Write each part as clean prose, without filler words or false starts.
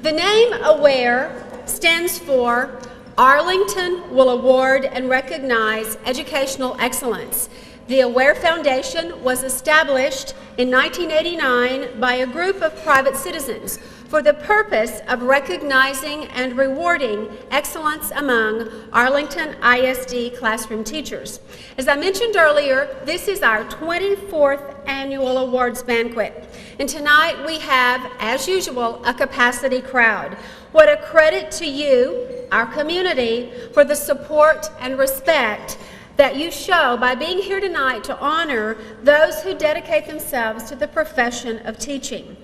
The name AWARE stands for Arlington will award and recognize educational excellence. The AWARE Foundation was established in 1989 by a group of private citizens for the purpose of recognizing and rewarding excellence among Arlington ISD classroom teachers. As I mentioned earlier, this is our 24th annual awards banquet. And tonight we have, as usual, a capacity crowd. What a credit to you, our community, for the support and respect that you show by being here tonight to honor those who dedicate themselves to the profession of teaching.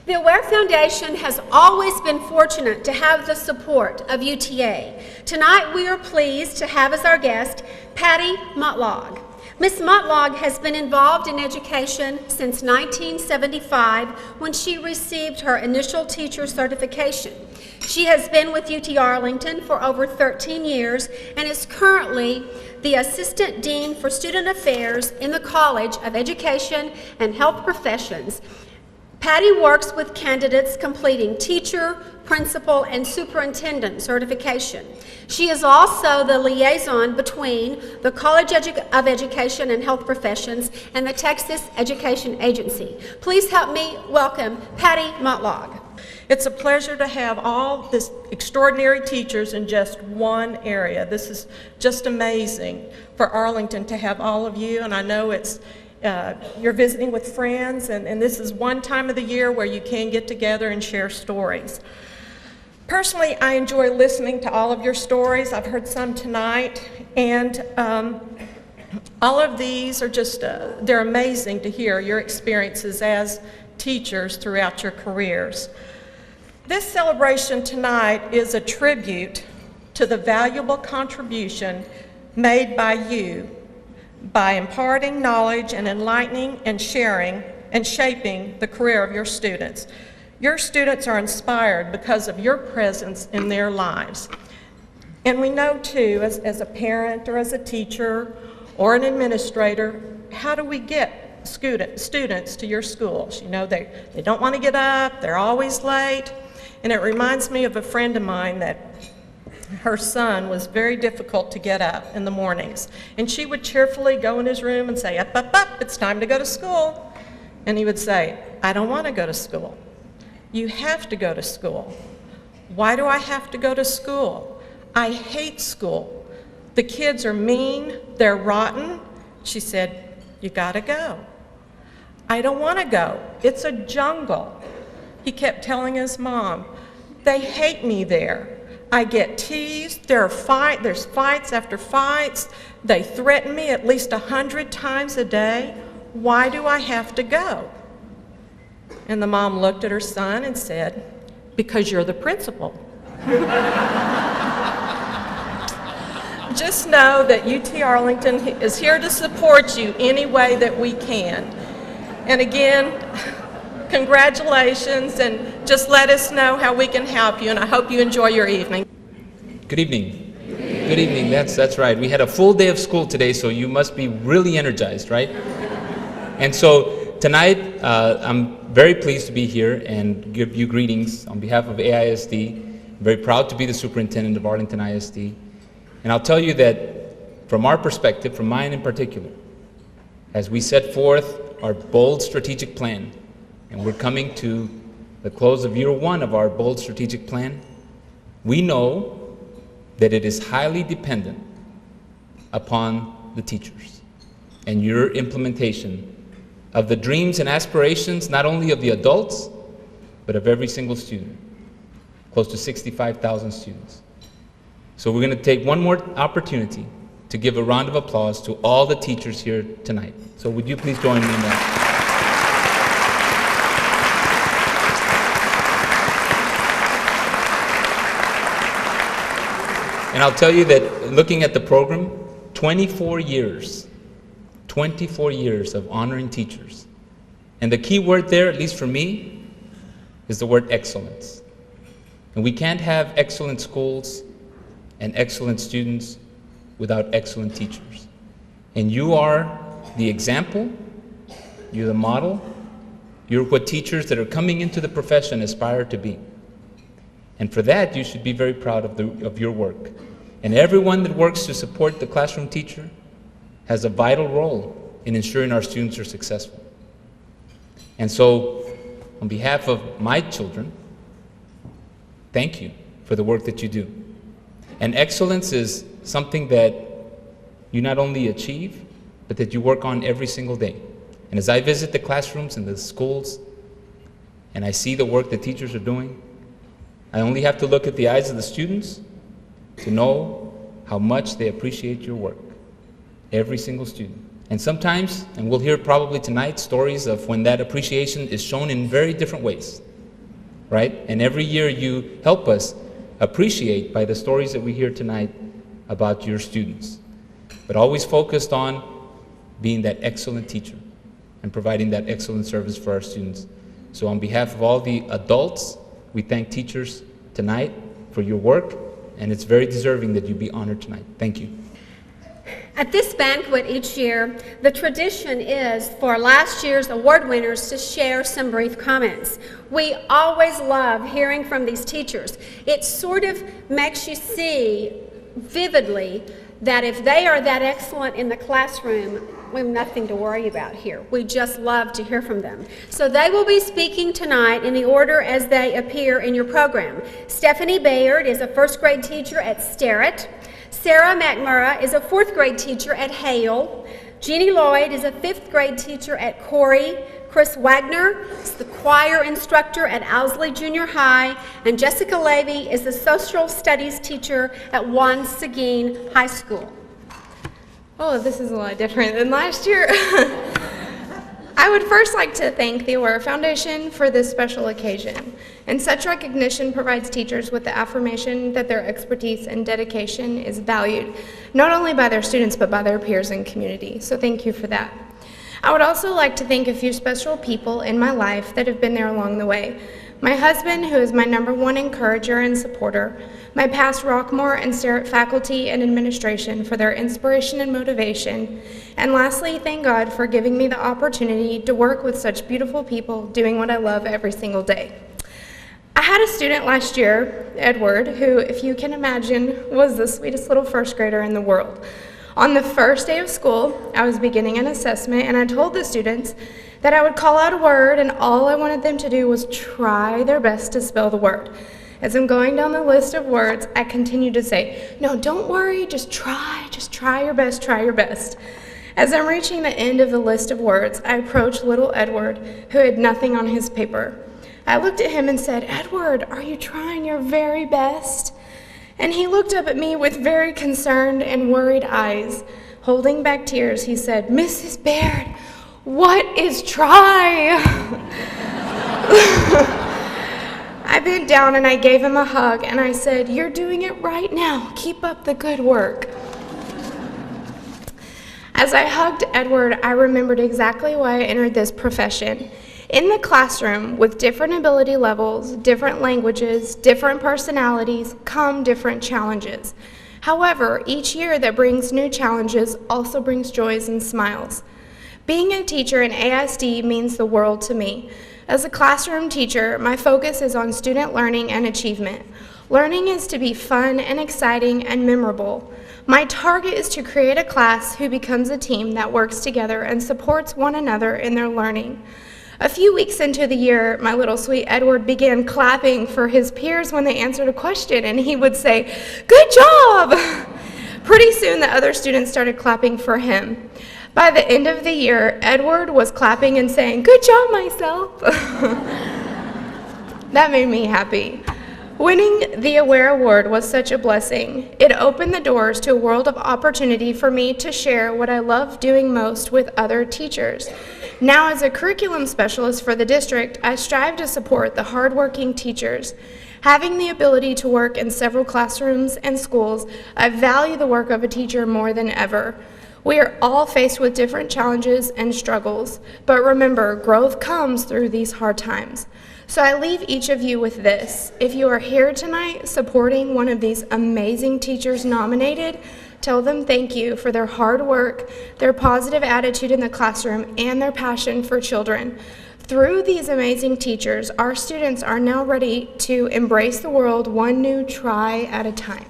The AWARE Foundation has always been fortunate to have the support of UTA. Tonight we are pleased to have as our guest Patty Motlog. Ms. Motlog has been involved in education since 1975 when she received her initial teacher certification. She has been with UT Arlington for over 13 years and is currently the Assistant Dean for Student Affairs in the College of Education and Health Professions. Patty works with candidates completing teacher, principal, and superintendent certification. She is also the liaison between the College of Education and Health Professions and the Texas Education Agency. Please help me welcome Patty Motlog. It's a pleasure to have all these extraordinary teachers in just one area. This is just amazing for Arlington to have all of you, and I know it's you're visiting with friends, and this is one time of the year where you can get together and share stories. Personally, I enjoy listening to all of your stories. I've heard some tonight, and all of these are just, they're amazing to hear your experiences as teachers throughout your careers. This celebration tonight is a tribute to the valuable contribution made by you by imparting knowledge and enlightening and sharing and shaping the career of your students. Your students are inspired because of your presence in their lives. And we know too, as a parent or as a teacher or an administrator, how do we get students to your schools? You know, they don't want to get up, they're always late. And it reminds me of a friend of mine that her son was very difficult to get up in the mornings. And she would cheerfully go in his room and say, up, up, up, it's time to go to school. And he would say, I don't want to go to school. You have to go to school. Why do I have to go to school? I hate school. The kids are mean, they're rotten. She said, you gotta go. I don't want to go. It's a jungle. He kept telling his mom, they hate me there. I get teased, there's fights after fights. They threaten me at least 100 times a day. Why do I have to go? And the mom looked at her son and said, because you're the principal. Just know that UT Arlington is here to support you any way that we can. And again, congratulations, and just let us know how we can help you, and I hope you enjoy your evening. Good evening. Good evening, that's right. We had a full day of school today, so you must be really energized, right? And so tonight, I'm very pleased to be here and give you greetings on behalf of AISD. I'm very proud to be the superintendent of Arlington ISD. And I'll tell you that from our perspective, from mine in particular, as we set forth our bold strategic plan, and we're coming to the close of year one of our bold strategic plan, we know that it is highly dependent upon the teachers and your implementation of the dreams and aspirations, not only of the adults, but of every single student, close to 65,000 students. So we're going to take one more opportunity to give a round of applause to all the teachers here tonight. So would you please join me in that? And I'll tell you that looking at the program, 24 years of honoring teachers. And the key word there, at least for me, is the word excellence. And we can't have excellent schools and excellent students without excellent teachers. And you are the example, you're the model, you're what teachers that are coming into the profession aspire to be. And for that, you should be very proud of your work. And everyone that works to support the classroom teacher has a vital role in ensuring our students are successful. And so, on behalf of my children, thank you for the work that you do. And excellence is something that you not only achieve, but that you work on every single day. And as I visit the classrooms and the schools, and I see the work that teachers are doing, I only have to look at the eyes of the students to know how much they appreciate your work. Every single student. And sometimes, and we'll hear probably tonight, stories of when that appreciation is shown in very different ways, right? And every year you help us appreciate by the stories that we hear tonight about your students. But always focused on being that excellent teacher and providing that excellent service for our students. So on behalf of all the adults, we thank teachers tonight for your work, and it's very deserving that you be honored tonight. Thank you. At this banquet each year, the tradition is for last year's award winners to share some brief comments. We always love hearing from these teachers. It sort of makes you see vividly that if they are that excellent in the classroom, we have nothing to worry about here. We just love to hear from them. So they will be speaking tonight in the order as they appear in your program. Stephanie Bayard is a first grade teacher at Sterrett. Sarah McMurray is a fourth grade teacher at Hale. Jeannie Lloyd is a fifth grade teacher at Corey. Chris Wagner is the choir instructor at Owsley Junior High. And Jessica Levy is the social studies teacher at Juan Seguin High School. Oh, this is a lot different than last year. I would first like to thank the Aware Foundation for this special occasion. And such recognition provides teachers with the affirmation that their expertise and dedication is valued, not only by their students, but by their peers and community. So thank you for that. I would also like to thank a few special people in my life that have been there along the way. My husband, who is my #1 encourager and supporter, my past Rockmore and Sterrett faculty and administration for their inspiration and motivation, and lastly, thank God for giving me the opportunity to work with such beautiful people doing what I love every single day. I had a student last year, Edward, who, if you can imagine, was the sweetest little first grader in the world. On the first day of school, I was beginning an assessment, and I told the students that I would call out a word, and all I wanted them to do was try their best to spell the word. As I'm going down the list of words, I continued to say, no, don't worry, just try your best, try your best. As I'm reaching the end of the list of words, I approached little Edward, who had nothing on his paper. I looked at him and said, Edward, are you trying your very best? And he looked up at me with very concerned and worried eyes. Holding back tears, he said, Mrs. Baird, what is try? I bent down and I gave him a hug and I said, you're doing it right now. Keep up the good work. As I hugged Edward, I remembered exactly why I entered this profession. In the classroom, with different ability levels, different languages, different personalities, come different challenges. However, each year that brings new challenges also brings joys and smiles. Being a teacher in AISD means the world to me. As a classroom teacher, my focus is on student learning and achievement. Learning is to be fun and exciting and memorable. My target is to create a class who becomes a team that works together and supports one another in their learning. A few weeks into the year, my little sweet Edward began clapping for his peers when they answered a question, and he would say, "Good job!" Pretty soon, the other students started clapping for him. By the end of the year, Edward was clapping and saying, "Good job, myself." That made me happy. Winning the Aware Award was such a blessing. It opened the doors to a world of opportunity for me to share what I love doing most with other teachers. Now, as a curriculum specialist for the district, I strive to support the hardworking teachers. Having the ability to work in several classrooms and schools, I value the work of a teacher more than ever. We are all faced with different challenges and struggles, but remember, growth comes through these hard times. So I leave each of you with this. If you are here tonight supporting one of these amazing teachers nominated, tell them thank you for their hard work, their positive attitude in the classroom, and their passion for children. Through these amazing teachers, our students are now ready to embrace the world one new try at a time.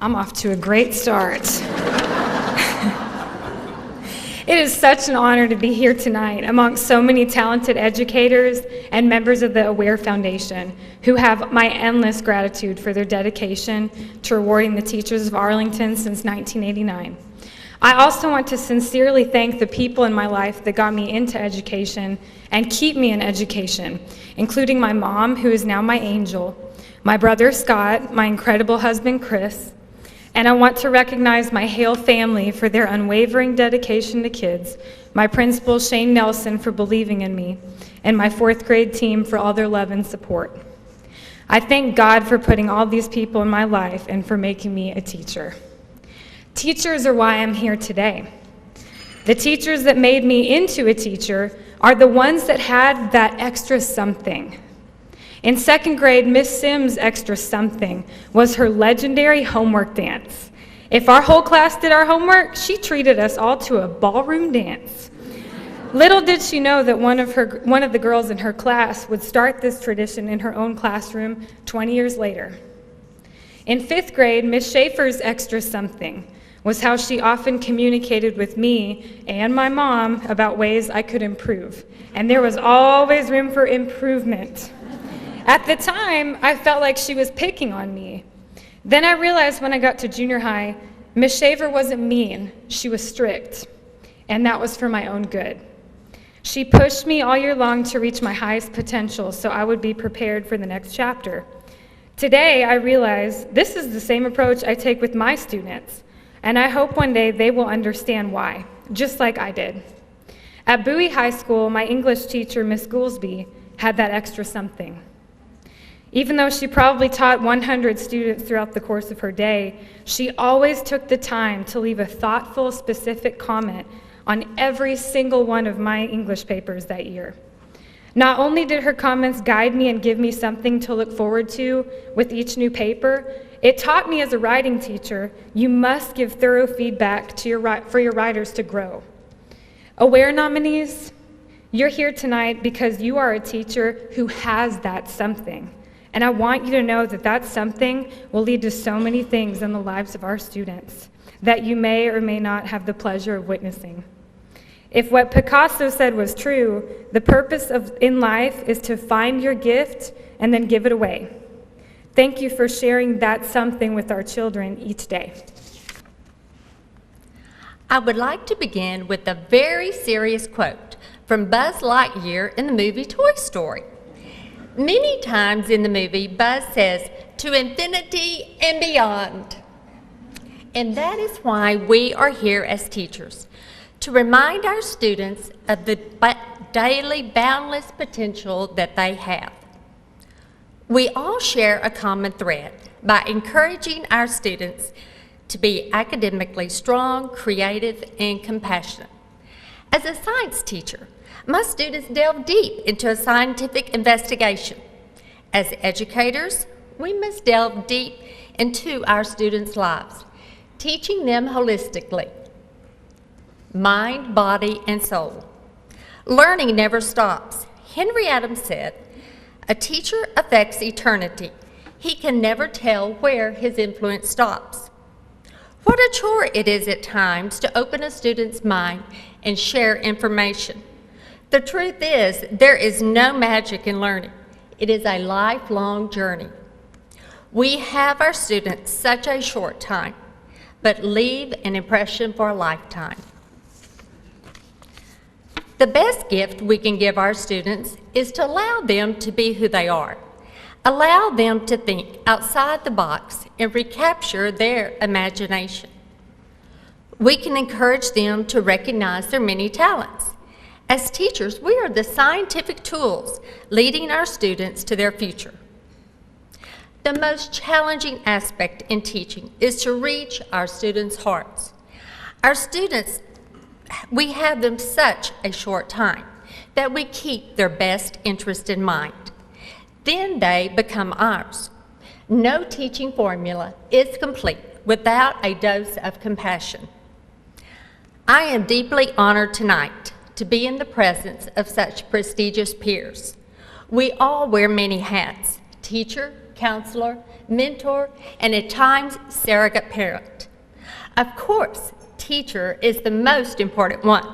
I'm off to a great start. It is such an honor to be here tonight amongst so many talented educators and members of the Aware Foundation who have my endless gratitude for their dedication to rewarding the teachers of Arlington since 1989. I also want to sincerely thank the people in my life that got me into education and keep me in education, including my mom, who is now my angel, my brother Scott, my incredible husband Chris, and I want to recognize my Hale family for their unwavering dedication to kids, my principal Shane Nelson for believing in me, and my 4th grade team for all their love and support. I thank God for putting all these people in my life and for making me a teacher. Teachers are why I'm here today. The teachers that made me into a teacher are the ones that had that extra something. In 2nd grade, Miss Sims' extra something was her legendary homework dance. If our whole class did our homework, she treated us all to a ballroom dance. Little did she know that one of the girls in her class would start this tradition in her own classroom 20 years later. In 5th grade, Miss Schaefer's extra something was how she often communicated with me and my mom about ways I could improve. And there was always room for improvement. At the time, I felt like she was picking on me. Then I realized when I got to junior high, Miss Shaver wasn't mean, she was strict, and that was for my own good. She pushed me all year long to reach my highest potential so I would be prepared for the next chapter. Today, I realize this is the same approach I take with my students, and I hope one day they will understand why, just like I did. At Bowie High School, my English teacher, Miss Goolsby, had that extra something. Even though she probably taught 100 students throughout the course of her day, she always took the time to leave a thoughtful, specific comment on every single one of my English papers that year. Not only did her comments guide me and give me something to look forward to with each new paper, it taught me as a writing teacher, you must give thorough feedback for your writers to grow. Aware nominees, you're here tonight because you are a teacher who has that something. And I want you to know that that something will lead to so many things in the lives of our students that you may or may not have the pleasure of witnessing. If what Picasso said was true, the purpose in life is to find your gift and then give it away. Thank you for sharing that something with our children each day. I would like to begin with a very serious quote from Buzz Lightyear in the movie Toy Story. Many times in the movie, Buzz says, "To infinity and beyond." And that is why we are here as teachers, to remind our students of the daily boundless potential that they have. We all share a common thread by encouraging our students to be academically strong, creative, and compassionate. As a science teacher, my students delve deep into a scientific investigation. As educators, we must delve deep into our students' lives, teaching them holistically, mind, body, and soul. Learning never stops. Henry Adams said, "A teacher affects eternity. He can never tell where his influence stops." What a chore it is at times to open a student's mind and share information. The truth is, there is no magic in learning. It is a lifelong journey. We have our students such a short time, but leave an impression for a lifetime. The best gift we can give our students is to allow them to be who they are. Allow them to think outside the box and recapture their imagination. We can encourage them to recognize their many talents. As teachers, we are the scientific tools leading our students to their future. The most challenging aspect in teaching is to reach our students' hearts. Our students, we have them such a short time that we keep their best interest in mind. Then they become ours. No teaching formula is complete without a dose of compassion. I am deeply honored tonight to be in the presence of such prestigious peers. We all wear many hats: teacher, counselor, mentor, and at times surrogate parent. Of course, teacher is the most important one.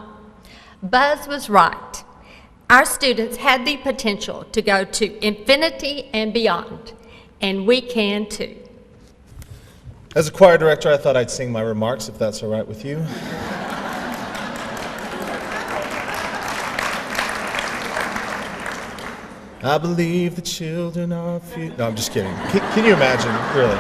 Buzz was right. Our students had the potential to go to infinity and beyond, and we can too. As a choir director, I thought I'd sing my remarks, if that's all right with you. I believe the children are few. No, I'm just kidding. Can you imagine, really?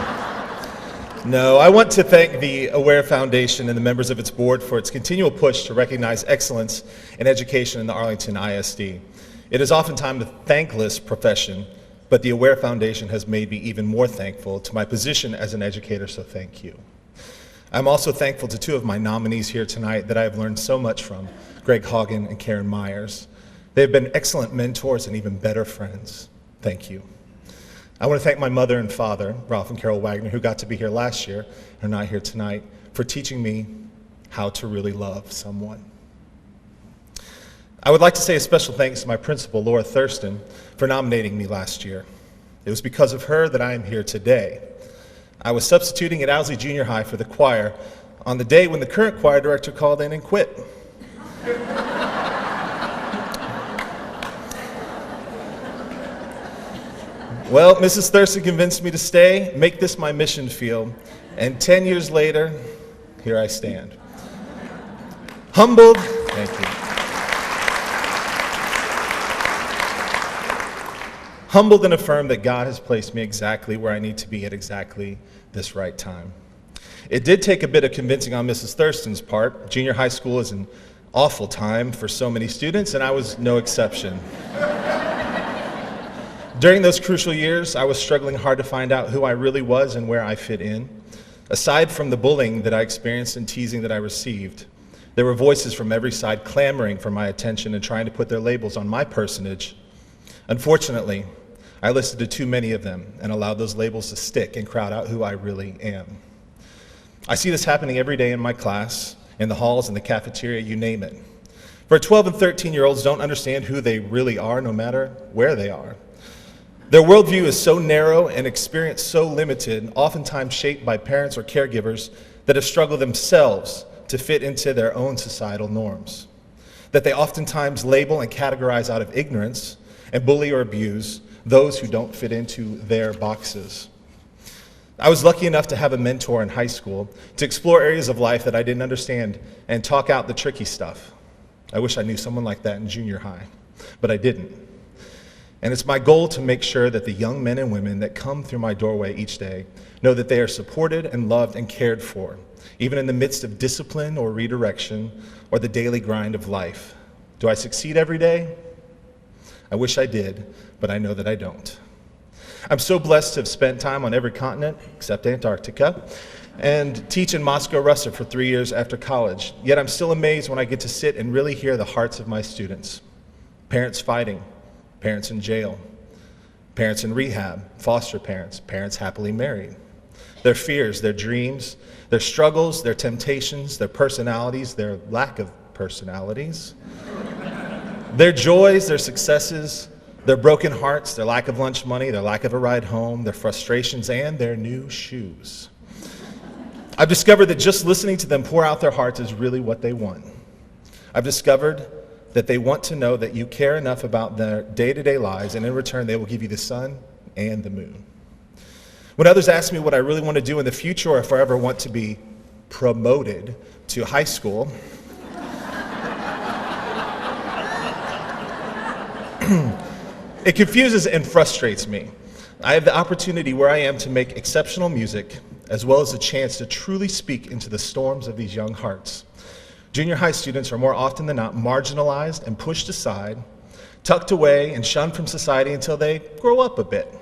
No, I want to thank the Aware Foundation and the members of its board for its continual push to recognize excellence in education in the Arlington ISD. It is oftentimes a thankless profession, but the Aware Foundation has made me even more thankful to my position as an educator, so thank you. I'm also thankful to two of my nominees here tonight that I have learned so much from, Greg Hagen and Karen Myers. They've been excellent mentors and even better friends. Thank you. I want to thank my mother and father, Ralph and Carol Wagner, who got to be here last year and are not here tonight, for teaching me how to really love someone. I would like to say a special thanks to my principal, Laura Thurston, for nominating me last year. It was because of her that I am here today. I was substituting at Owsley Junior High for the choir on the day when the current choir director called in and quit. Well, Mrs. Thurston convinced me to stay, make this my mission field, and 10 years later, here I stand. Humbled, thank you. Humbled and affirmed that God has placed me exactly where I need to be at exactly this right time. It did take a bit of convincing on Mrs. Thurston's part. Junior high school is an awful time for so many students, and I was no exception. During those crucial years, I was struggling hard to find out who I really was and where I fit in. Aside from the bullying that I experienced and teasing that I received, there were voices from every side clamoring for my attention and trying to put their labels on my personage. Unfortunately, I listened to too many of them and allowed those labels to stick and crowd out who I really am. I see this happening every day in my class, in the halls, in the cafeteria, you name it. For 12 and 13-year-olds don't understand who they really are no matter where they are. Their worldview is so narrow and experience so limited, oftentimes shaped by parents or caregivers that have struggled themselves to fit into their own societal norms, that they oftentimes label and categorize out of ignorance and bully or abuse those who don't fit into their boxes. I was lucky enough to have a mentor in high school to explore areas of life that I didn't understand and talk out the tricky stuff. I wish I knew someone like that in junior high, but I didn't. And it's my goal to make sure that the young men and women that come through my doorway each day know that they are supported and loved and cared for, even in the midst of discipline or redirection or the daily grind of life. Do I succeed every day? I wish I did, but I know that I don't. I'm so blessed to have spent time on every continent except Antarctica and teach in Moscow, Russia for 3 years after college. Yet I'm still amazed when I get to sit and really hear the hearts of my students. Parents fighting, parents in jail, parents in rehab, foster parents, parents happily married. Their fears, their dreams, their struggles, their temptations, their personalities, their lack of personalities, their joys, their successes, their broken hearts, their lack of lunch money, their lack of a ride home, their frustrations, and their new shoes. I've discovered that just listening to them pour out their hearts is really what they want. I've discovered that they want to know that you care enough about their day-to-day lives, and in return, they will give you the sun and the moon. When others ask me what I really want to do in the future, or if I ever want to be promoted to high school, it confuses and frustrates me. I have the opportunity where I am to make exceptional music, as well as a chance to truly speak into the storms of these young hearts. Junior high students are more often than not marginalized and pushed aside, tucked away and shunned from society until they grow up a bit.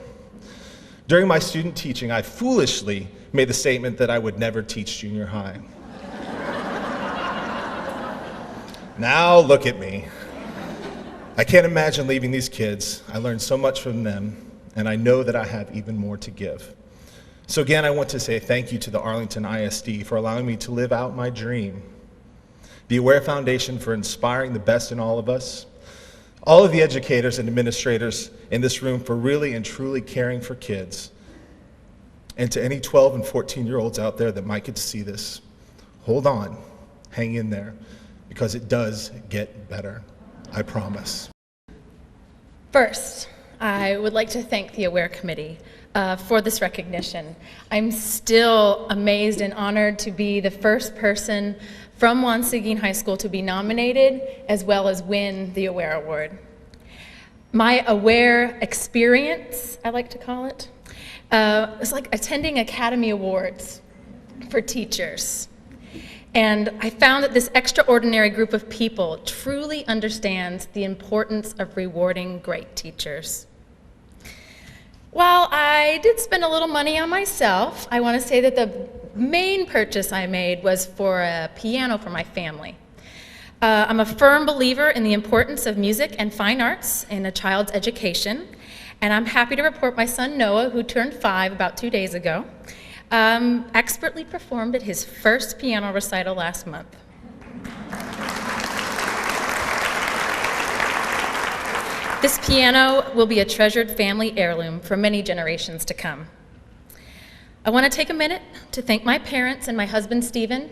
During my student teaching, I foolishly made the statement that I would never teach junior high. Now look at me. I can't imagine leaving these kids. I learned so much from them, and I know that I have even more to give. So again, I want to say thank you to the Arlington ISD for allowing me to live out my dream, the Aware Foundation for inspiring the best in all of us, all of the educators and administrators in this room for really and truly caring for kids, and to any 12 and 14-year-olds out there that might get to see this, hold on, hang in there, because it does get better, I promise. First, I would like to thank the Aware Committee for this recognition. I'm still amazed and honored to be the first person from Seguin High School to be nominated as well as win the Aware Award. My Aware experience, I like to call it, it's like attending Academy Awards for teachers. And I found that this extraordinary group of people truly understands the importance of rewarding great teachers. While I did spend a little money on myself, I want to say that the main purchase I made was for a piano for my family. I'm a firm believer in the importance of music and fine arts in a child's education, and I'm happy to report my son Noah, who turned 5 about 2 days ago, expertly performed at his first piano recital last month. This piano will be a treasured family heirloom for many generations to come. I want to take a minute to thank my parents and my husband Stephen,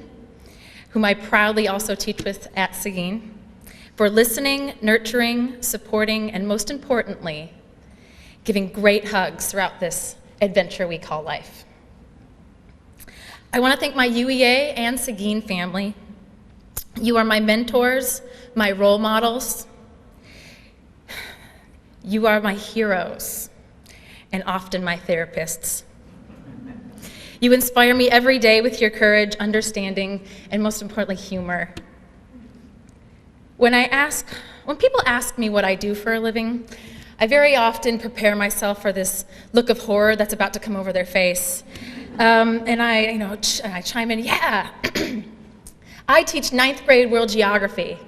whom I proudly also teach with at Seguin, for listening, nurturing, supporting, and most importantly, giving great hugs throughout this adventure we call life. I want to thank my UEA and Seguin family. You are my mentors, my role models. You are my heroes, and often my therapists. You inspire me every day with your courage, understanding, and most importantly, humor. When people ask me what I do for a living, I very often prepare myself for this look of horror that's about to come over their face. And I chime in, yeah, I teach 9th grade world geography.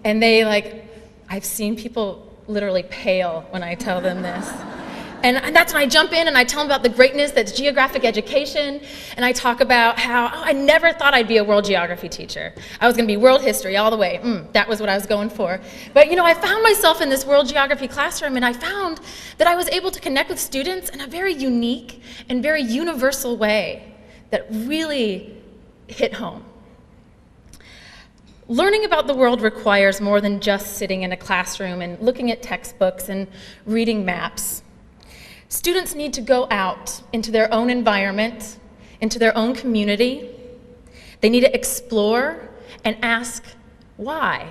And I've seen people literally pale when I tell them this. And that's when I jump in and I tell them about the greatness that's geographic education, and I talk about how I never thought I'd be a world geography teacher. I was going to be world history all the way. That was what I was going for. But I found myself in this world geography classroom, and I found that I was able to connect with students in a very unique and very universal way that really hit home. Learning about the world requires more than just sitting in a classroom and looking at textbooks and reading maps. Students need to go out into their own environment, into their own community. They need to explore and ask why.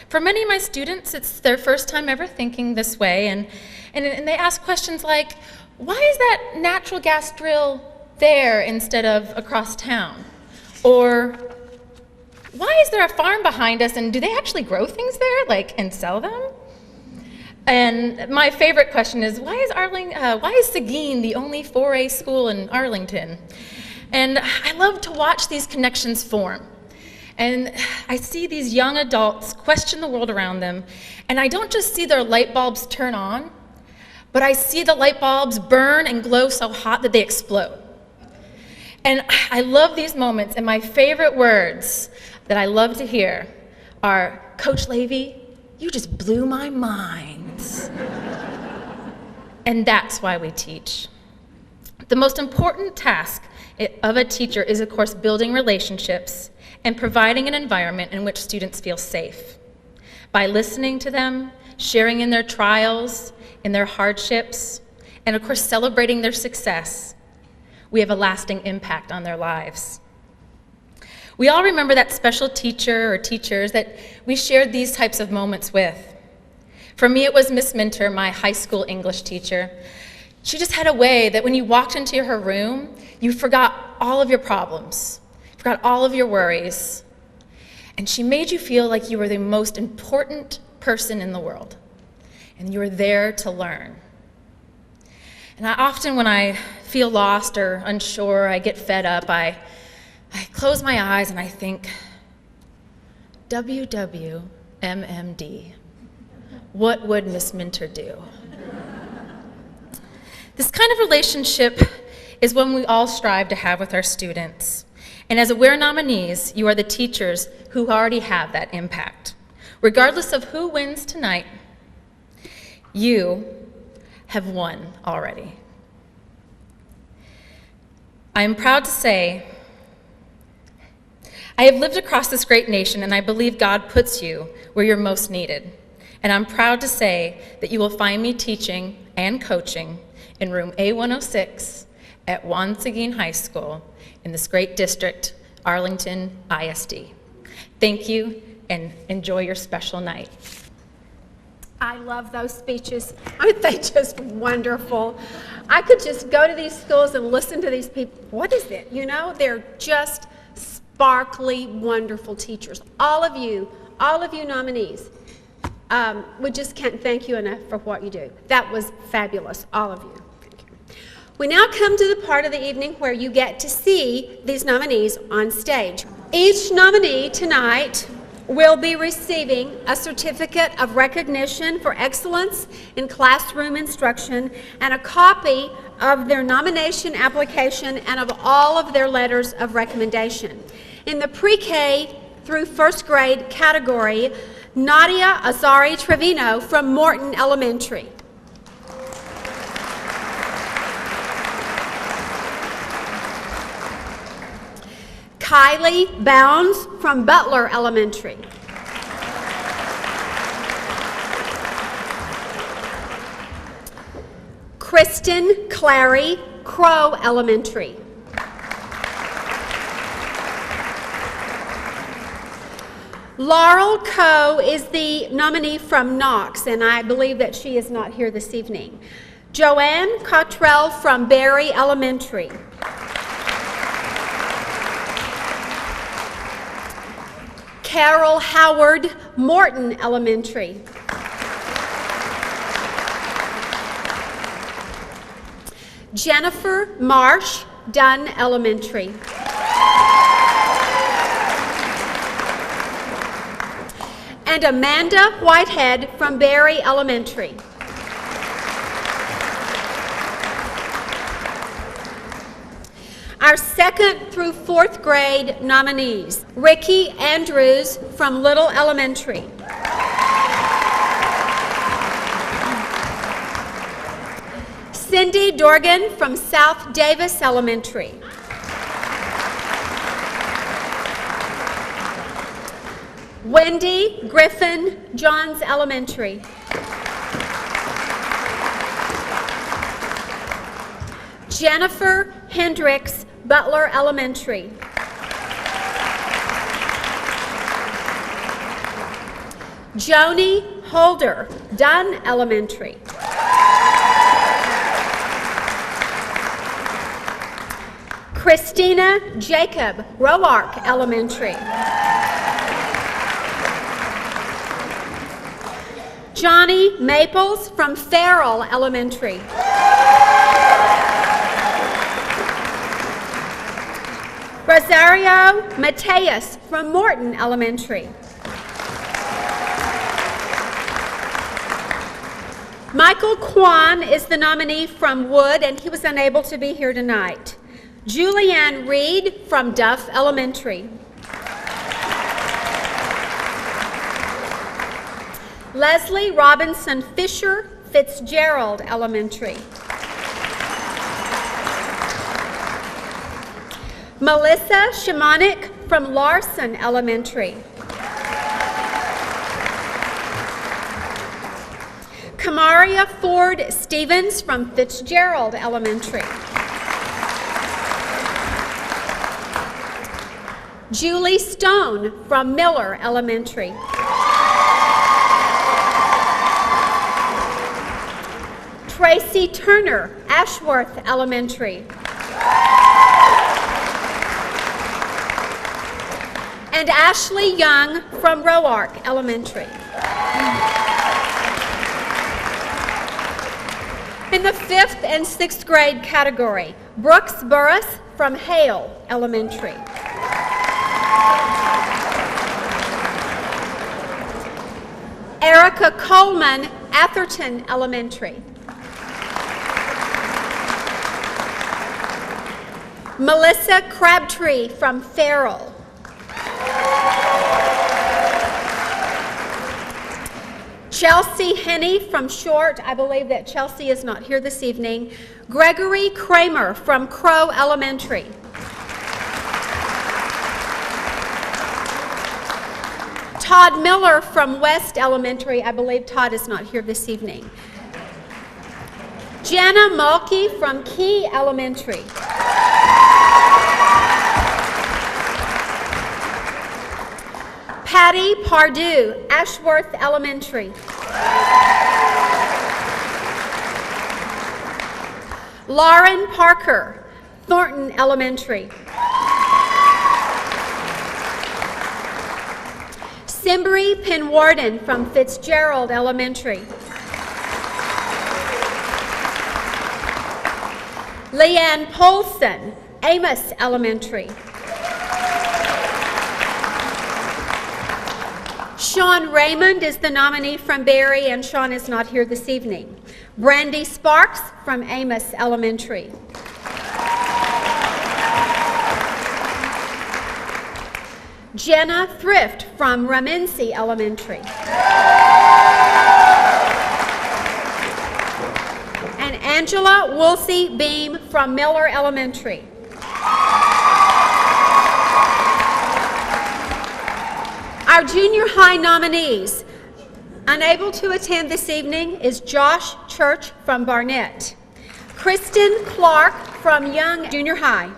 For many of my students, it's their first time ever thinking this way, and they ask questions like, why is that natural gas drill there instead of across town? Or, why is there a farm behind us, and do they actually grow things there, and sell them? And my favorite question is, why is Seguin the only 4A school in Arlington? And I love to watch these connections form. And I see these young adults question the world around them, and I don't just see their light bulbs turn on, but I see the light bulbs burn and glow so hot that they explode. And I love these moments, and my favorite words that I love to hear are, Coach Levy, you just blew my mind. And that's why we teach. The most important task of a teacher is, of course, building relationships and providing an environment in which students feel safe. By listening to them, sharing in their trials, in their hardships, and of course, celebrating their success, we have a lasting impact on their lives. We all remember that special teacher or teachers that we shared these types of moments with. For me, it was Miss Minter, my high school English teacher. She just had a way that when you walked into her room, you forgot all of your problems, forgot all of your worries, and she made you feel like you were the most important person in the world, and you were there to learn. And I often, when I feel lost or unsure, I get fed up, I close my eyes and I think, WWMMD. What would Miss Minter do? This kind of relationship is one we all strive to have with our students. And as Aware nominees, you are the teachers who already have that impact. Regardless of who wins tonight, you have won already. I am proud to say I have lived across this great nation, and I believe God puts you where you're most needed. And I'm proud to say that you will find me teaching and coaching in room A106 at Juan Seguin High School in this great district, Arlington ISD. Thank you, and enjoy your special night. I love those speeches. Aren't they just wonderful? I could just go to these schools and listen to these people. What is it? You know, they're just sparkly, wonderful teachers. All of you nominees, we just can't thank you enough for what you do. That was fabulous, all of you. Thank you. We now come to the part of the evening where you get to see these nominees on stage. Each nominee tonight will be receiving a certificate of recognition for excellence in classroom instruction and a copy of their nomination application and of all of their letters of recommendation. In the pre-K through first grade category, Nadia Azari Trevino from Morton Elementary. Kylie Bounds from Butler Elementary. Kristen Clary, Crow Elementary. Laurel Coe is the nominee from Knox, and I believe that she is not here this evening. Joanne Cottrell from Berry Elementary. Carol Howard, Morton Elementary. Jennifer Marsh, Dunn Elementary. And Amanda Whitehead from Berry Elementary. Our second through fourth grade nominees: Ricky Andrews from Little Elementary. Cindy Dorgan from South Davis Elementary. Wendy Griffin, Johns Elementary. Jennifer Hendricks, Butler Elementary. Joni Holder, Dunn Elementary. Christina Jacob, Roark Elementary. Johnny Maples from Farrell Elementary. Rosario Mateus from Morton Elementary. Michael Kwan is the nominee from Wood, and he was unable to be here tonight. Julianne Reed from Duff Elementary. Leslie Robinson Fisher, Fitzgerald Elementary. Melissa Shimonik from Larson Elementary. Kamaria Ford Stevens from Fitzgerald Elementary. Julie Stone from Miller Elementary. Tracy Turner, Ashworth Elementary. And Ashley Young from Roark Elementary. In the 5th and 6th grade category, Brooks Burris from Hale Elementary. Erica Coleman, Atherton Elementary. Melissa Crabtree from Farrell. Chelsea Henney from Short. I believe that Chelsea is not here this evening. Gregory Kramer from Crow Elementary. Todd Miller from West Elementary. I believe Todd is not here this evening. Jenna Mulkey from Key Elementary. Patty Pardue, Ashworth Elementary. Lauren Parker, Thornton Elementary. Simbri Penwarden from Fitzgerald Elementary. Leanne Polson, Amos Elementary. Sean Raymond is the nominee from Barry, and Sean is not here this evening. Brandy Sparks from Amos Elementary. Jenna Thrift from Ramency Elementary. And Angela Woolsey Beam from Miller Elementary. Our junior high nominees. Unable to attend this evening is Josh Church from Barnett. Kristen Clark from Young Junior High.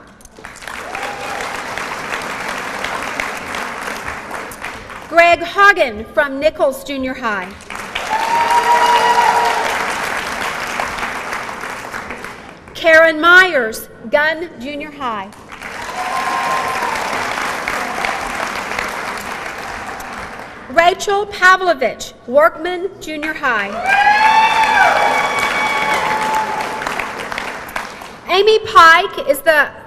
Greg Hagen from Nichols Junior High. Karen Myers, Gunn Junior High. Rachel Pavlovich, Workman Junior High. Amy Pike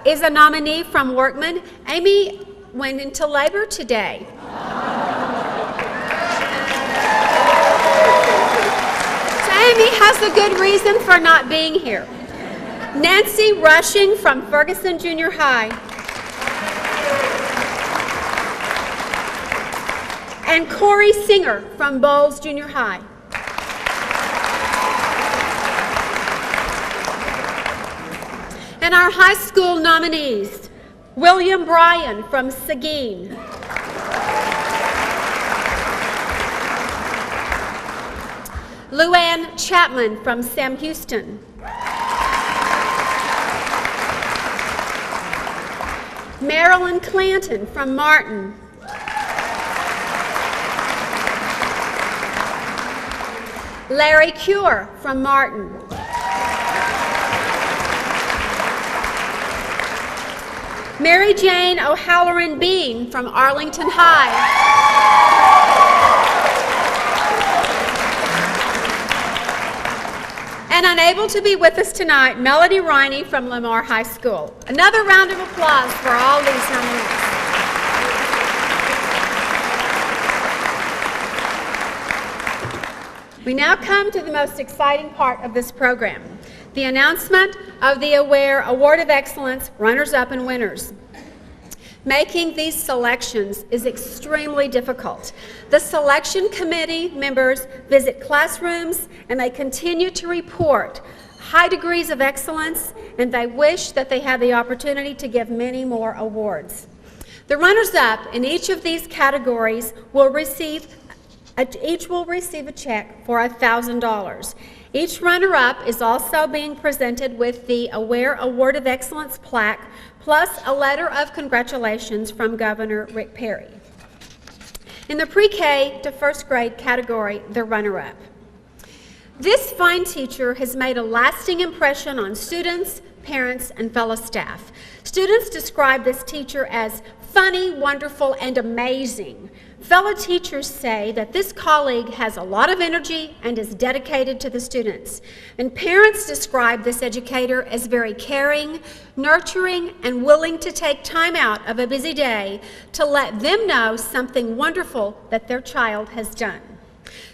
is a nominee from Workman. Amy went into labor today. So Amy has a good reason for not being here. Nancy Rushing from Ferguson Junior High. And Corey Singer from Bowles Junior High. And our high school nominees, William Bryan from Seguin. Luann Chapman from Sam Houston. Marilyn Clanton from Martin. Larry Cure from Martin. Mary Jane O'Halloran Bean from Arlington High. And unable to be with us tonight, Melody Riney from Lamar High School. Another round of applause for all these nominees. We now come to the most exciting part of this program, the announcement of the AWARE Award of Excellence runners-up and winners. Making these selections is extremely difficult. The selection committee members visit classrooms and they continue to report high degrees of excellence, and they wish that they had the opportunity to give many more awards. The runners-up in each of these categories will receive a check for $1,000. Each runner-up is also being presented with the AWARE Award of Excellence plaque, plus a letter of congratulations from Governor Rick Perry. In the pre-K to first grade category, the runner-up. This fine teacher has made a lasting impression on students, parents, and fellow staff. Students describe this teacher as funny, wonderful, and amazing. Fellow teachers say that this colleague has a lot of energy and is dedicated to the students. And parents describe this educator as very caring, nurturing, and willing to take time out of a busy day to let them know something wonderful that their child has done.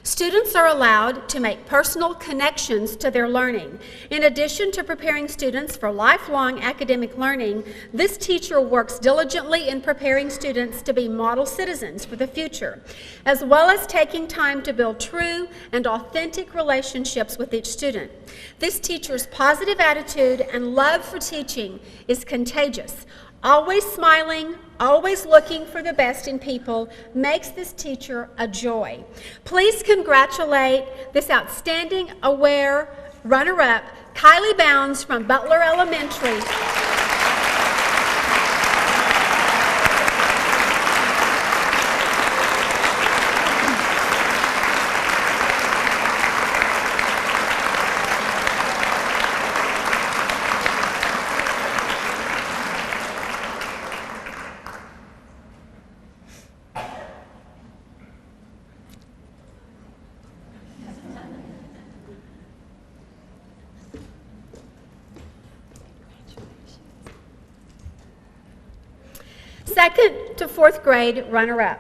Students are allowed to make personal connections to their learning. In addition to preparing students for lifelong academic learning, this teacher works diligently in preparing students to be model citizens for the future, as well as taking time to build true and authentic relationships with each student. This teacher's positive attitude and love for teaching is contagious. Always smiling, always looking for the best in people makes this teacher a joy. Please congratulate this outstanding aware runner-up, Kylie Bounds from Butler Elementary. Second to fourth grade runner-up.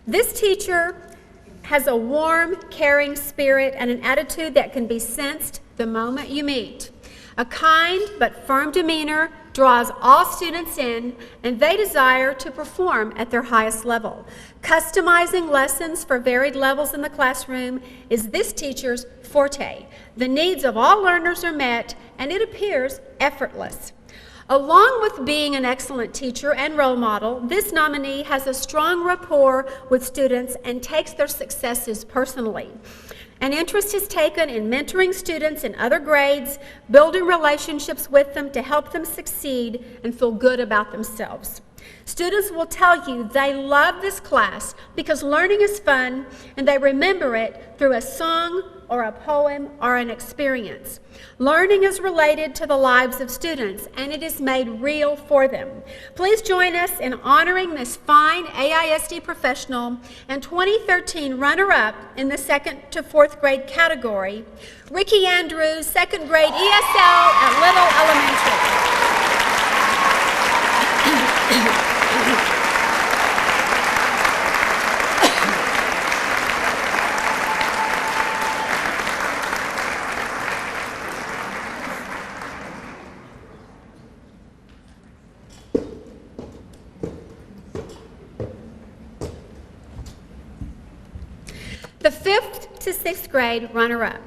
This teacher has a warm, caring spirit and an attitude that can be sensed the moment you meet. A kind but firm demeanor draws all students in, and they desire to perform at their highest level. Customizing lessons for varied levels in the classroom is this teacher's forte. The needs of all learners are met, and it appears effortless. Along with being an excellent teacher and role model, this nominee has a strong rapport with students and takes their successes personally. An interest is taken in mentoring students in other grades, building relationships with them to help them succeed and feel good about themselves. Students will tell you they love this class because learning is fun and they remember it through a song or a poem or an experience. Learning is related to the lives of students and it is made real for them. Please join us in honoring this fine AISD professional and 2013 runner-up in the 2nd to 4th grade category, Ricky Andrews, 2nd grade ESL at Little Elementary. The 5th to 6th grade runner-up.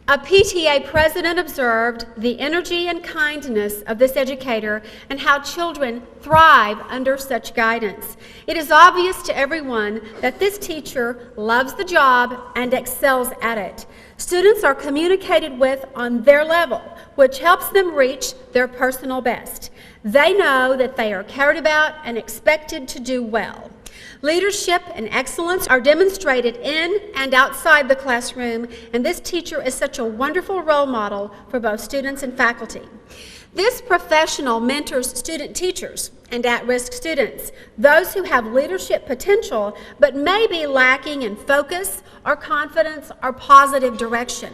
A PTA president observed the energy and kindness of this educator and how children thrive under such guidance. It is obvious to everyone that this teacher loves the job and excels at it. Students are communicated with on their level, which helps them reach their personal best. They know that they are cared about and expected to do well. Leadership and excellence are demonstrated in and outside the classroom, and this teacher is such a wonderful role model for both students and faculty. This professional mentors student teachers and at-risk students, those who have leadership potential but may be lacking in focus or confidence or positive direction.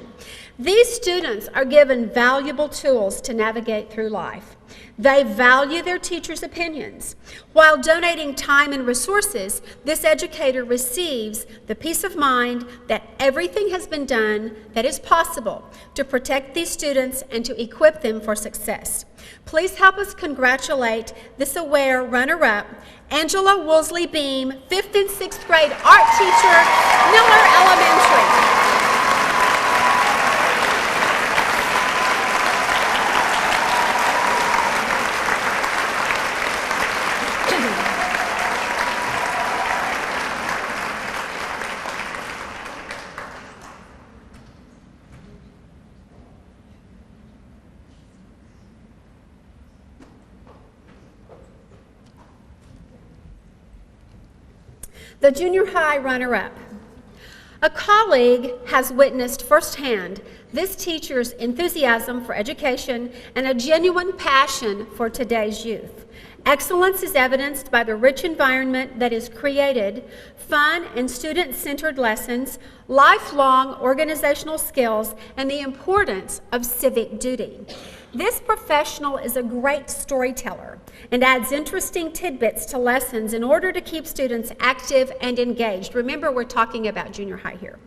These students are given valuable tools to navigate through life. They value their teachers' opinions. While donating time and resources, this educator receives the peace of mind that everything has been done that is possible to protect these students and to equip them for success. Please help us congratulate this aware runner-up, Angela Woolsey Beam, 5th and 6th grade art teacher, Miller Elementary. The junior high runner-up. A colleague has witnessed firsthand this teacher's enthusiasm for education and a genuine passion for today's youth. Excellence is evidenced by the rich environment that is created, fun and student-centered lessons, lifelong organizational skills, and the importance of civic duty. This professional is a great storyteller and adds interesting tidbits to lessons in order to keep students active and engaged. Remember, we're talking about junior high here.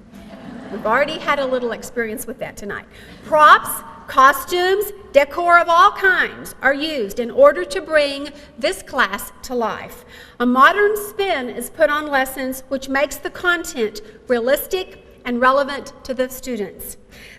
We've already had a little experience with that tonight. Props, costumes, decor of all kinds are used in order to bring this class to life. A modern spin is put on lessons which makes the content realistic and relevant to the students.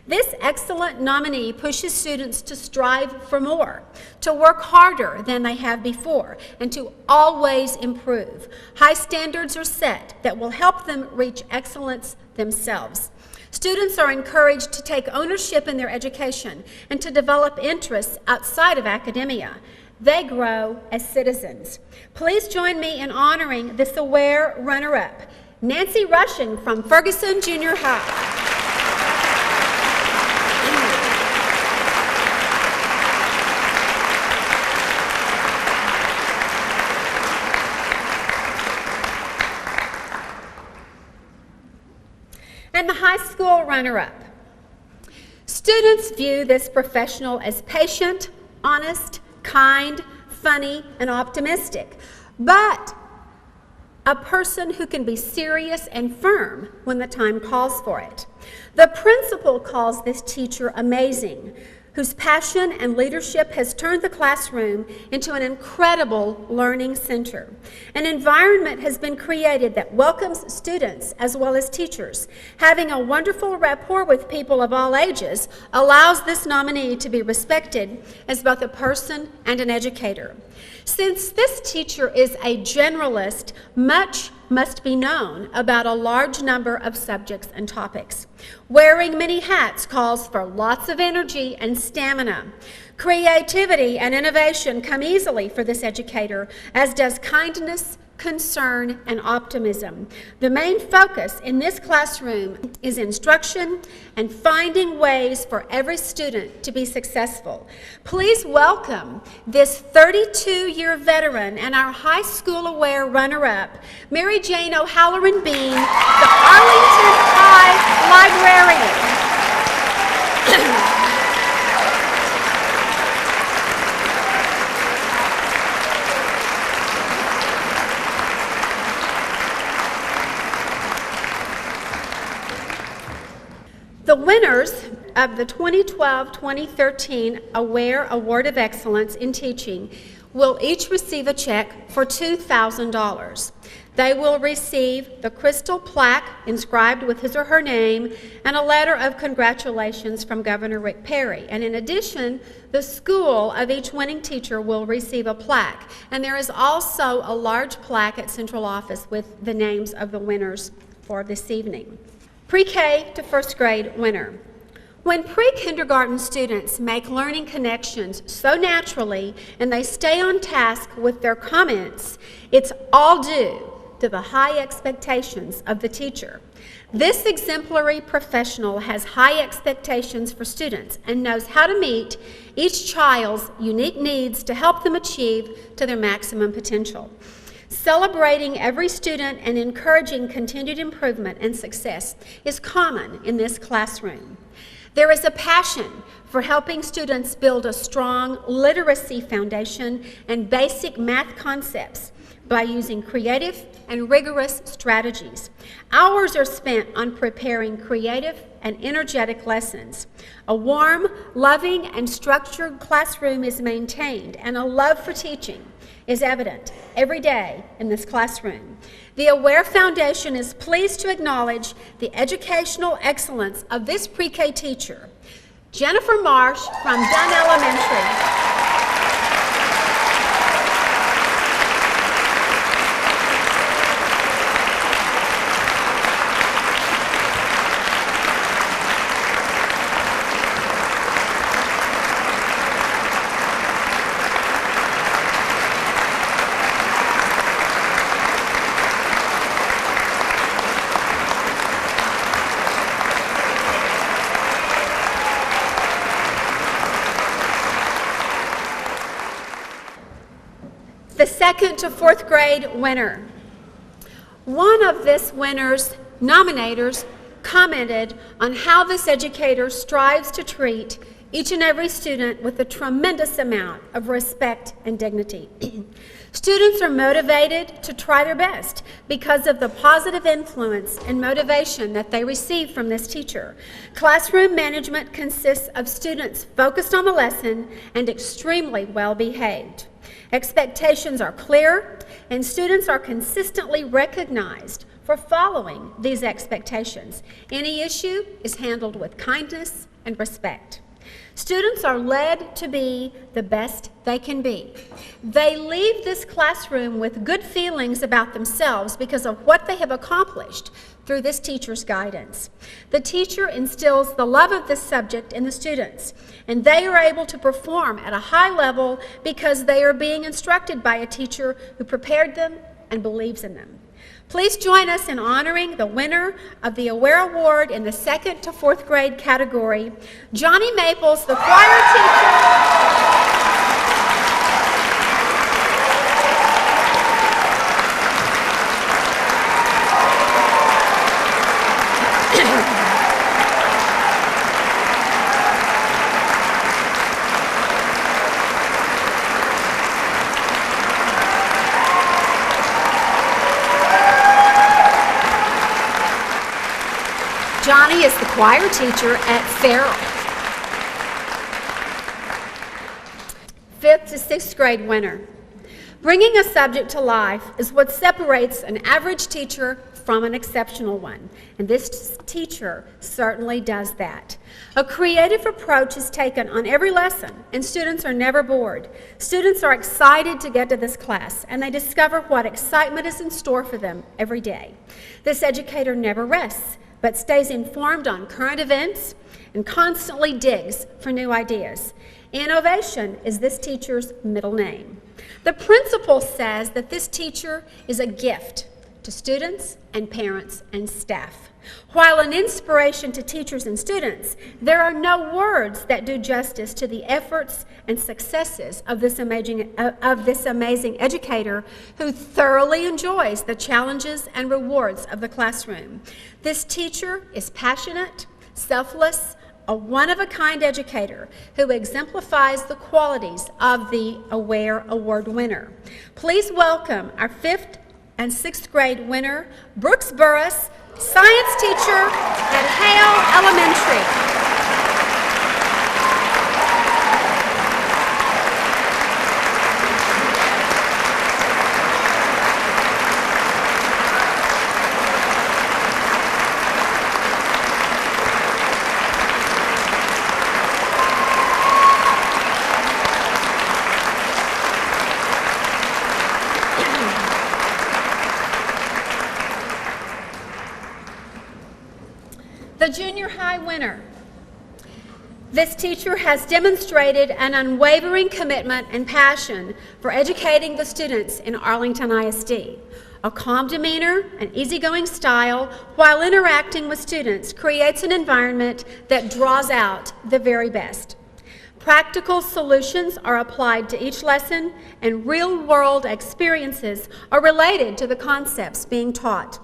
This excellent nominee pushes students to strive for more, to work harder than they have before, and to always improve. High standards are set that will help them reach excellence themselves. Students are encouraged to take ownership in their education and to develop interests outside of academia. They grow as citizens. Please join me in honoring this AWARE runner-up, Nancy Rushing from Ferguson Junior High. And the high school runner-up. Students view this professional as patient, honest, kind, funny, and optimistic, but a person who can be serious and firm when the time calls for it. The principal calls this teacher amazing, whose passion and leadership has turned the classroom into an incredible learning center. An environment has been created that welcomes students as well as teachers. Having a wonderful rapport with people of all ages allows this nominee to be respected as both a person and an educator. Since this teacher is a generalist, much must be known about a large number of subjects and topics. Wearing many hats calls for lots of energy and stamina. Creativity and innovation come easily for this educator, as does kindness, concern, and optimism. The main focus in this classroom is instruction and finding ways for every student to be successful. Please welcome this 32-year veteran and our high school AWARE runner-up, Mary Jane O'Halloran Bean, the Arlington High Librarian. The winners of the 2012-2013 AWARE Award of Excellence in Teaching will each receive a check for $2,000. They will receive the crystal plaque inscribed with his or her name and a letter of congratulations from Governor Rick Perry. And in addition, the school of each winning teacher will receive a plaque. And there is also a large plaque at Central Office with the names of the winners for this evening. Pre-K to first grade winner. When pre-kindergarten students make learning connections so naturally and they stay on task with their comments, it's all due to the high expectations of the teacher. This exemplary professional has high expectations for students and knows how to meet each child's unique needs to help them achieve to their maximum potential. Celebrating every student and encouraging continued improvement and success is common in this classroom. There is a passion for helping students build a strong literacy foundation and basic math concepts by using creative and rigorous strategies. Hours are spent on preparing creative and energetic lessons. A warm, loving, and structured classroom is maintained, and a love for teaching is evident every day in this classroom. The AWARE Foundation is pleased to acknowledge the educational excellence of this pre-K teacher, Jennifer Marsh from Dunn Elementary. second to fourth grade winner. One of this winner's nominators commented on how this educator strives to treat each and every student with a tremendous amount of respect and dignity. Students are motivated to try their best because of the positive influence and motivation that they receive from this teacher. Classroom management consists of students focused on the lesson and extremely well behaved. Expectations are clear, and students are consistently recognized for following these expectations. Any issue is handled with kindness and respect. Students are led to be the best they can be. They leave this classroom with good feelings about themselves because of what they have accomplished through this teacher's guidance. The teacher instills the love of this subject in the students, and they are able to perform at a high level because they are being instructed by a teacher who prepared them and believes in them. Please join us in honoring the winner of the Aware Award in the second to fourth grade category, Johnny Maples, the choir teacher. Johnny is the choir teacher at Farrell. Fifth to sixth grade winner. Bringing a subject to life is what separates an average teacher from an exceptional one, and this teacher certainly does that. A creative approach is taken on every lesson, and students are never bored. Students are excited to get to this class, and they discover what excitement is in store for them every day. This educator never rests, but stays informed on current events and constantly digs for new ideas. Innovation is this teacher's middle name. The principal says that this teacher is a gift to students and parents and staff. While an inspiration to teachers and students, there are no words that do justice to the efforts and successes of this amazing educator who thoroughly enjoys the challenges and rewards of the classroom. This teacher is passionate, selfless, a one-of-a-kind educator who exemplifies the qualities of the Aware Award winner. Please welcome our 5th and 6th grade winner, Brooks Burris, science teacher at Hale Elementary. The junior high winner. This teacher has demonstrated an unwavering commitment and passion for educating the students in Arlington ISD. A calm demeanor and easygoing style while interacting with students creates an environment that draws out the very best. Practical solutions are applied to each lesson, and real-world experiences are related to the concepts being taught.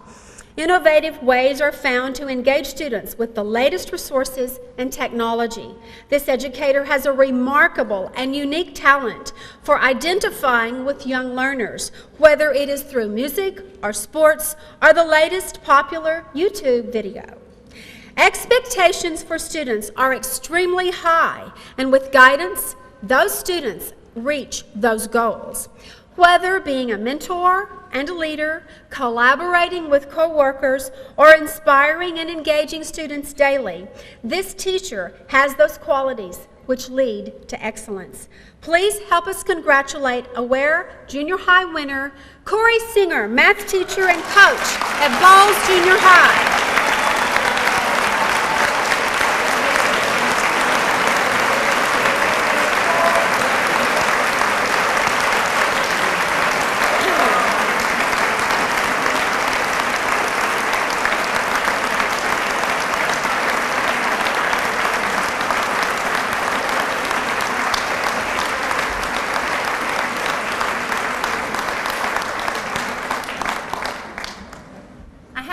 Innovative ways are found to engage students with the latest resources and technology. This educator has a remarkable and unique talent for identifying with young learners, whether it is through music or sports or the latest popular YouTube video. Expectations for students are extremely high, and with guidance, those students reach those goals. Whether being a mentor and a leader, collaborating with co-workers, or inspiring and engaging students daily, this teacher has those qualities which lead to excellence. Please help us congratulate Aware Junior High winner, Corey Singer, math teacher and coach at Bowles Junior High.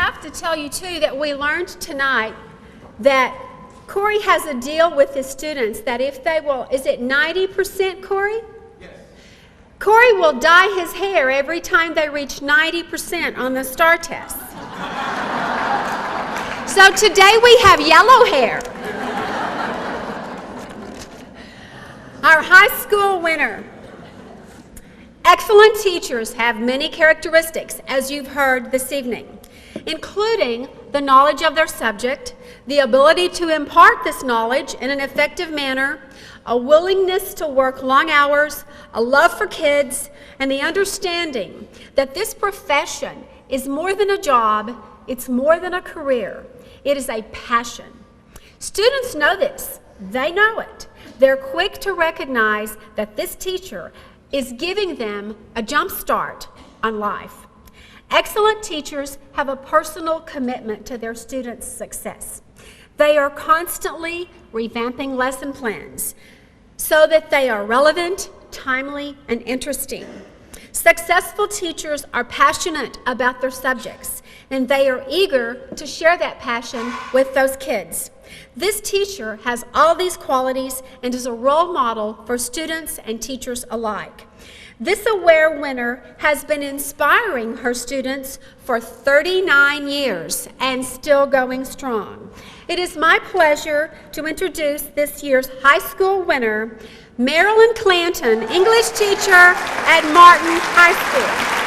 have to tell you too that we learned tonight that Corey has a deal with his students that if they will, is it 90%, Corey? Yes. Corey will dye his hair every time they reach 90% on the STAR test. So today we have yellow hair. Our high school winner. Excellent teachers have many characteristics, as you've heard this evening, including the knowledge of their subject, the ability to impart this knowledge in an effective manner, a willingness to work long hours, a love for kids, and the understanding that this profession is more than a job, it's more than a career, it is a passion. Students know this, they know it. They're quick to recognize that this teacher is giving them a jump start on life. Excellent teachers have a personal commitment to their students' success. They are constantly revamping lesson plans so that they are relevant, timely, and interesting. Successful teachers are passionate about their subjects, and they are eager to share that passion with those kids. This teacher has all these qualities and is a role model for students and teachers alike. This AWARE winner has been inspiring her students for 39 years and still going strong. It is my pleasure to introduce this year's high school winner, Marilyn Clanton, English teacher at Martin High School.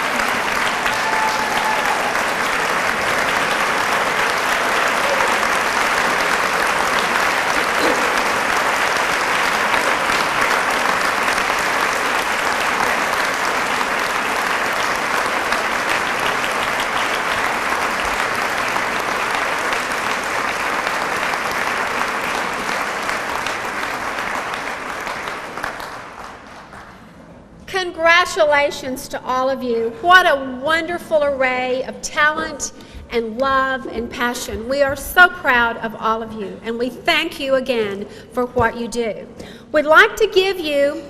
Congratulations to all of you. What a wonderful array of talent and love and passion. We are so proud of all of you, and we thank you again for what you do. We'd like to give you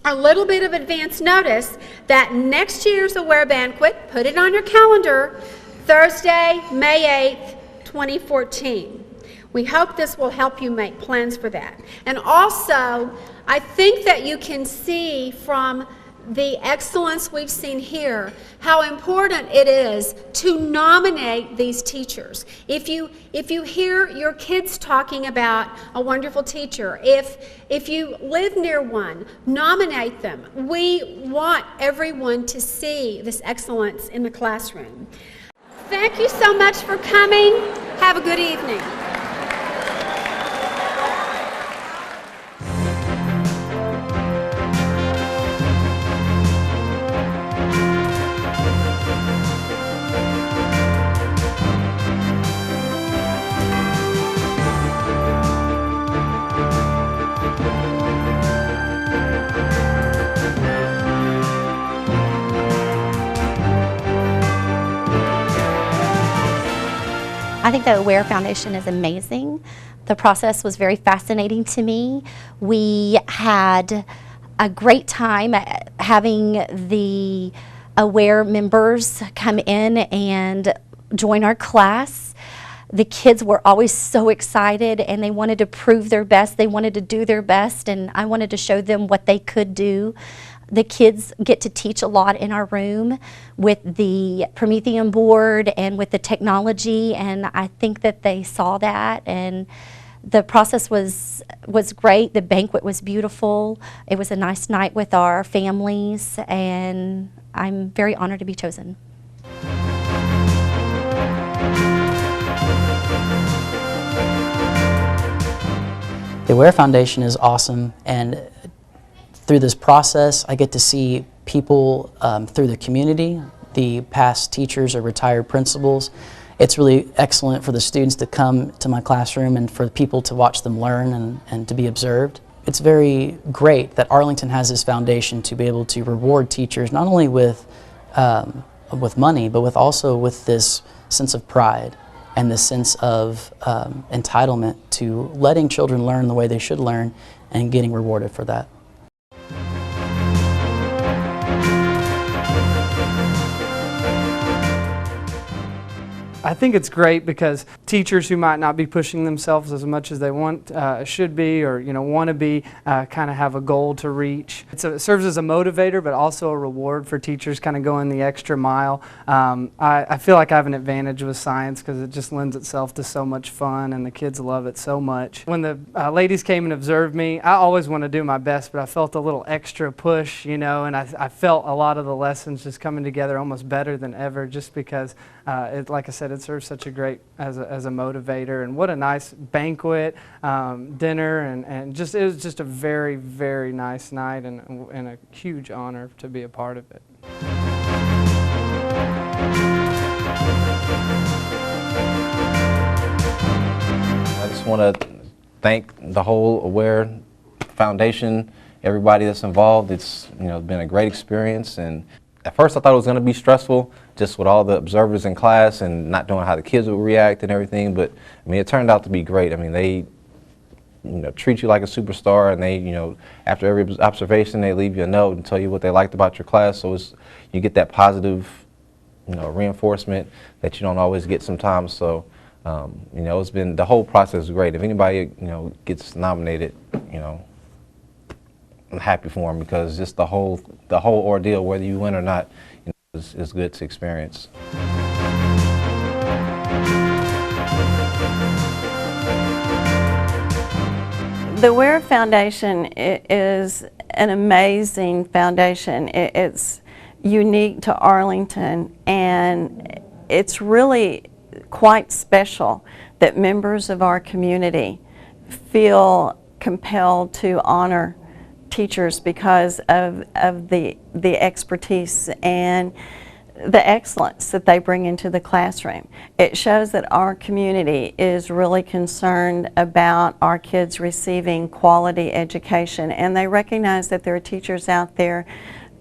a little bit of advance notice that next year's AWARE banquet, put it on your calendar, Thursday, May 8th, 2014. We hope this will help you make plans for that. And also, I think that you can see from the excellence we've seen here how important it is to nominate these teachers. If you hear your kids talking about a wonderful teacher, if you live near one, nominate them. We want everyone to see this excellence in the classroom. Thank you so much for coming. Have a good evening. I think the AWARE Foundation is amazing. The process was very fascinating to me. We had a great time having the AWARE members come in and join our class. The kids were always so excited and they wanted to prove their best. They wanted to do their best, and I wanted to show them what they could do. The kids get to teach a lot in our room with the Promethean board and with the technology, and I think that they saw that, and the process was great. The banquet was beautiful. It was a nice night with our families, and I'm very honored to be chosen. The AWARE Foundation is awesome, and through this process, I get to see people through the community, the past teachers or retired principals. It's really excellent for the students to come to my classroom and for people to watch them learn and to be observed. It's very great that Arlington has this foundation to be able to reward teachers not only with money, but also with this sense of pride and this sense of entitlement to letting children learn the way they should learn and getting rewarded for that. I think it's great because teachers who might not be pushing themselves as much as they should be, or want to be, kind of have a goal to reach. It serves as a motivator, but also a reward for teachers kind of going the extra mile. I feel like I have an advantage with science because it just lends itself to so much fun, and the kids love it so much. When the ladies came and observed me, I always want to do my best, but I felt a little extra push, and I felt a lot of the lessons just coming together almost better than ever, just because, like I said, it serves such a great as a motivator. And what a nice banquet, dinner, and just it was just a very, very nice night, and a huge honor to be a part of it. I just want to thank the whole AWARE Foundation, everybody that's involved. It's been a great experience, and at first I thought it was going to be stressful, just with all the observers in class and not knowing how the kids would react and everything. But I mean, it turned out to be great. I mean, they treat you like a superstar, and they after every observation they leave you a note and tell you what they liked about your class. So you get that positive reinforcement that you don't always get sometimes. So it's been, the whole process is great. If anybody gets nominated, I'm happy for them, because just the whole ordeal, whether you win or not, is good to experience. The AWARE Foundation is an amazing foundation. It's unique to Arlington, and it's really quite special that members of our community feel compelled to honor teachers because of the expertise and the excellence that they bring into the classroom. It shows that our community is really concerned about our kids receiving quality education, and they recognize that there are teachers out there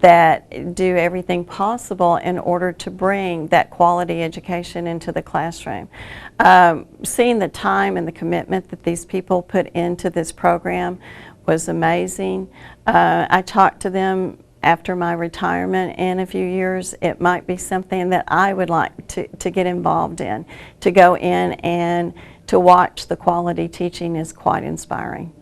that do everything possible in order to bring that quality education into the classroom. Seeing the time and the commitment that these people put into this program was amazing. I talked to them after my retirement. In a few years, it might be something that I would like to get involved in. To go in and to watch the quality teaching is quite inspiring.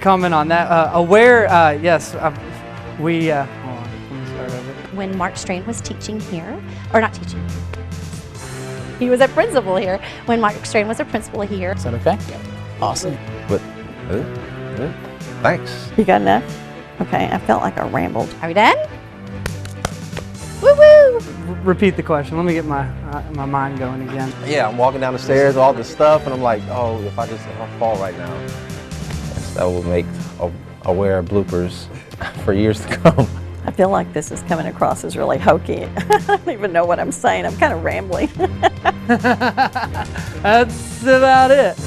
comment on that. Aware, yes, we, hold on, let me start over. When Mark Strain was teaching here, or not teaching, he was a principal here. When Mark Strain was a principal here. Is that okay? Awesome. But, thanks. You got enough? Okay, I felt like I rambled. Are we done? Woo-woo! Repeat the question. Let me get my mind going again. Yeah, I'm walking down the stairs, all this stuff, and I'm like, oh, if I fall right now, that will make aware bloopers for years to come. I feel like this is coming across as really hokey. I don't even know what I'm saying. I'm kind of rambling. That's about it.